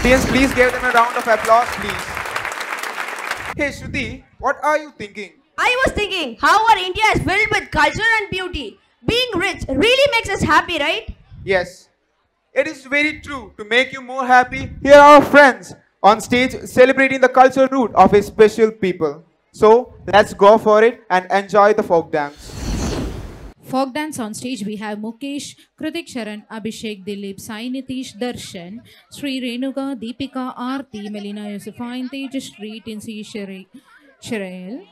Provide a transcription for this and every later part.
Audience, please give them a round of applause, please. Hey Shruti, what are you thinking? I was thinking how our India is filled with culture and beauty. Being rich really makes us happy, right? Yes, it is very true. To make you more happy, here are our friends on stage celebrating the cultural root of a special people. So let's go for it and enjoy the folk dance. Folk dance on stage we have Mukesh, Kritik Sharan, Abhishek, Dilip, Sai Nitish, Darshan, Sri Renuka, Deepika, Aarti, Melina Yosefine, Tejashree, Tinsi Shirael,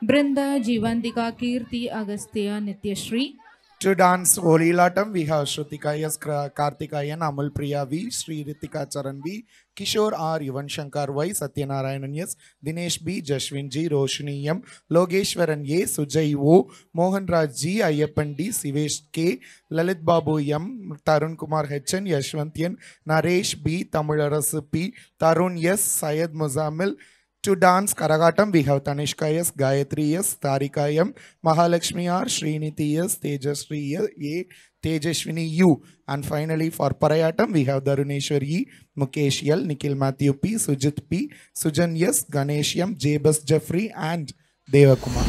Brinda, Jivantika, Kirti, Agastya, Nityashree. To dance Holilatam, we have Shrutika S. Karthikayan, Amal Priya V, Sri Ritika Charan V, Kishore R, Yuvan Shankar Y, Satyanarayanan S, Dinesh B, Jashwin G, Roshni M, Logeshwaran A, Sujay O, Mohan Raj G, Ayappan D, Sivesh K, Lalit Babu M, Tarun Kumar H N, Yashwant N, Naresh B, Tamilaras P, Tarun S, Syed Muzamil. To dance Karagatam, we have Tanishka S, Gayatri S, Tarika M, Mahalakshmi R, Sriniti S, Tejashree A, Tejashwini U. And finally for Parayatam, we have Daruneshwar E, Mukesh L, Nikhil Matthew P, Sujit P, Sujan S, Ganesh M, Jebus Jeffrey and Devakumar.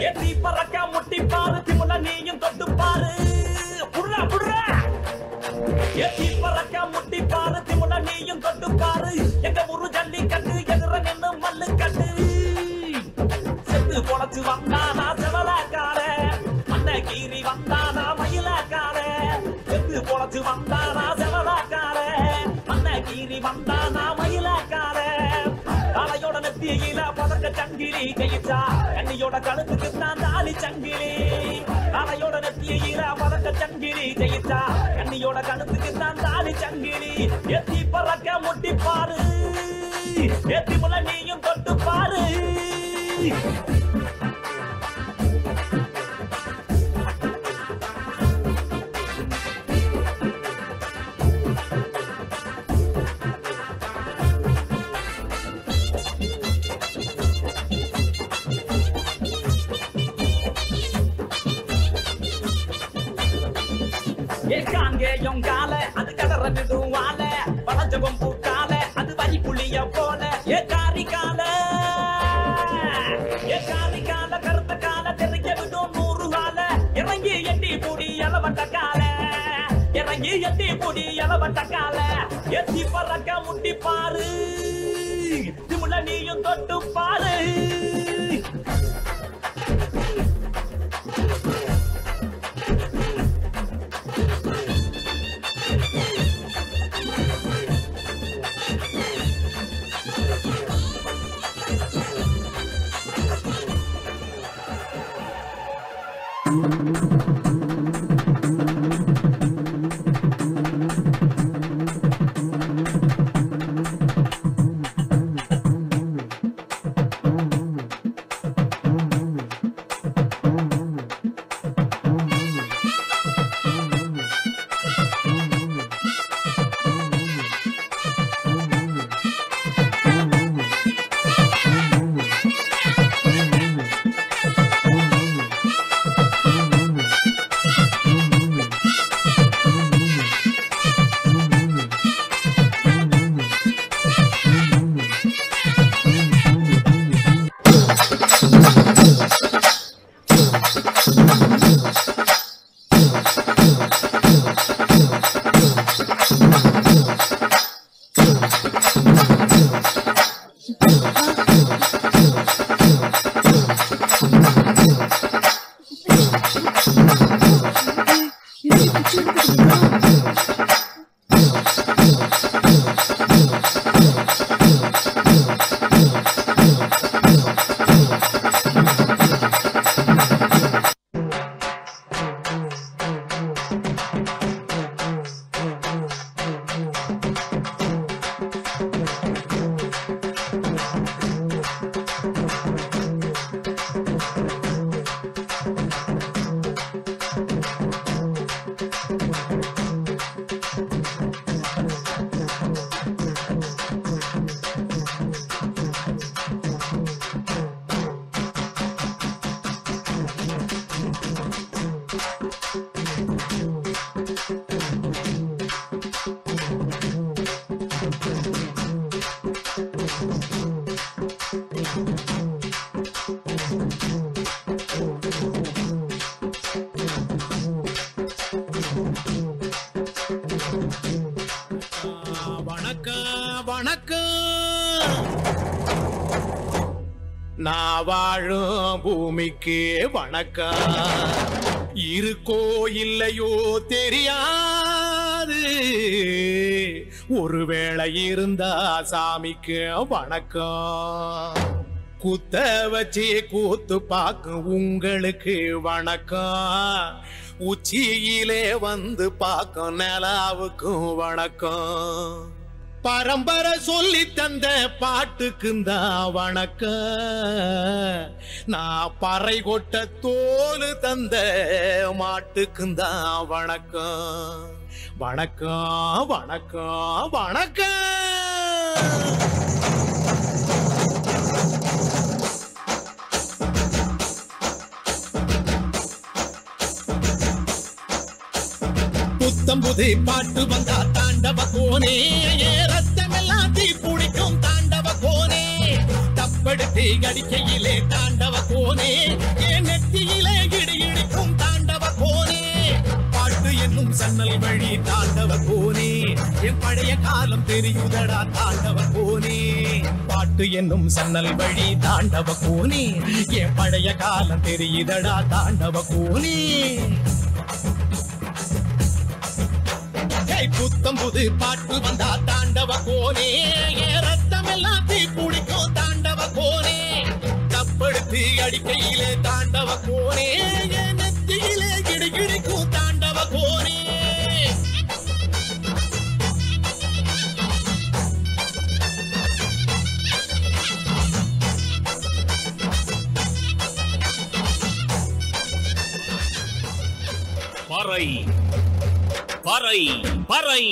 எத்தி பறக்க முட்டி பாரு திமுல நீயும் தொட்டு பாரு புடுறா புடுறா எத்தி பறக்க முட்டி பாரு திமுல நீயும் தொட்டு பாரு எங்க ஊரு ஜல்லி கட்டு எதிர நின்னு மல்லு கட்டு செத்து பொழைச்சு வந்தானா செவலாக்கார மண்ண கீறி வந்தானா மயிலாக்கார செத்து பொழைச்சு வந்தானா செவலாக்கார மண்ண கீறி வந்தானா மயிலாக்கார தலையோட நெத்தியில பதக்க சங்கிலி கையிட்டா கண்ணியோட கழுத்துக்கு தான் தாலி சங்கிலி தலையோட நெத்தியில பதக்க சங்கிலி கையிட்டா கண்ணியோட கழுத்துக்கு தான் தாலி சங்கிலி எத்தி பறக்க முட்டி பாரு எத்தி முல நீயும் தொட்டு பாரு ஏகாங்கேயம் கால அது கடற விடுவால பழஜபம் பூக்கால அது வரி புளிய போல ஏகாரி கால கருத்த கால தெரிக்க விடும் 100 கால இறங்கி எட்டி பூடி எலவட்ட கால இறங்கி எட்டி பூடி எலவட்ட கால எத்தி பறக்க முட்டி பாரு திமுல நீயும் தொட்டு பாரு நான் வாழும் பூமிக்கு வணக்கம். இருக்கோ இல்லையோ தெரியாது, ஒருவேளை இருந்தா சாமிக்கு வணக்கம். குத்த வச்சு கூத்து பார்க்கும் உங்களுக்கு வணக்கம். உச்சியிலே வந்து பார்க்கும் நிலாவுக்கும் வணக்கம். பரம்பரை சொல்லி தந்த பாட்டுக்குந்தான் வணக்கம். நான் பறை கொட்ட தோல் தந்த மாட்டுக்குந்தான் வணக்கம். வணக்கம் வணக்கம் வணக்கம். புத்தம் புது பாட்டு வந்தா தாண்டவ கோனே ரத்தமெல்லாம் தீ பிடிக்கும் தாண்டவ கோனே தப்படுத்தி அடிக்கையிலே தாண்டவ கோனே என் நெத்தியிலே இடி இடிக்கும் தாண்டவ கோனே பாட்டு என்னும் சன்னல் வழி தாண்டவ கோனே என் பழைய காலம் தெரியுதடா தாண்டவ கோனே பாட்டு என்னும் சன்னல் வழி தாண்டவ கோனே என் பழைய காலம் தெரியுதடா தாண்டவ கோனே புத்தம் புது பாட்டு வந்தா தாண்டவ கோனே ரத்தம் எல்லாம் தீ பிடிக்கும் தாண்டவ கோனே தப்படுத்தி அடிக்கையிலே தாண்டவ கோனே நெத்தியிலே கிடி கிடிக்கும் தாண்டவ கோனே பறை பறை பறை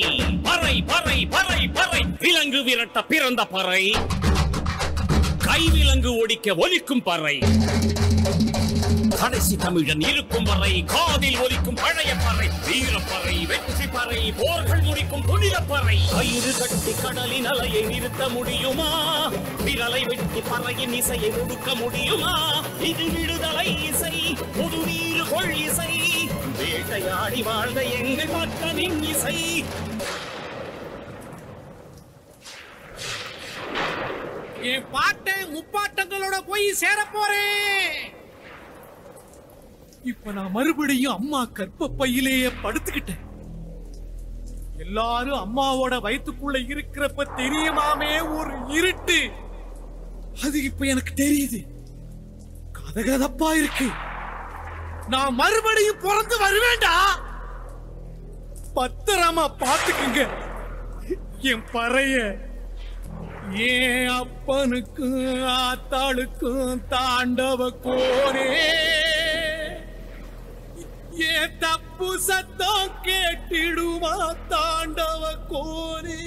பறை பறை பறை பறை விலங்கு விரட்ட பிறந்த பறை கைவிலங்கு ஒடிக்க ஒலிக்கும் பறை கடைசி தமிழன் இருக்கும் வரை காதில் ஒலிக்கும் பழைய பறை வீரப்பறை வெற்றி பறை போர்கள் முடிக்கும் புனித பறை கயிறு கட்டி கடலின் அலையை நிறுத்த முடியுமா விரலை வெட்டி பறையின் இசையை ஒடுக்க முடியுமா இது விடுதலை இசை புது நீரு கொள் இசை வேட்டையாடி வாழ்ந்த எங்கள் மக்களின் இசை என் பாட்டை முப்பாட்டங்களோட போய் சேர போறேன் இப்ப நான் மறுபடியும் அம்மா கர்ப்பப்பையிலேயே படுத்துக்கிட்டேன் எல்லாரும் அம்மாவோட வயிற்றுக்குள்ள இருக்கிறப்ப தெரியுமாமே ஒரு இருட்டு அது இப்ப எனக்கு தெரியுது கதகதப்பா இருக்கு நான் மறுபடியும் பிறந்து வருவேண்டா பத்திரமா பாத்துக்குங்க என் பறைய ஏன் அப்பனுக்கும் ஆத்தாளுக்கும் தாண்டவ கோனே ஏன் தப்பு சத்தம் கேட்டிடுமா தாண்டவ கோனே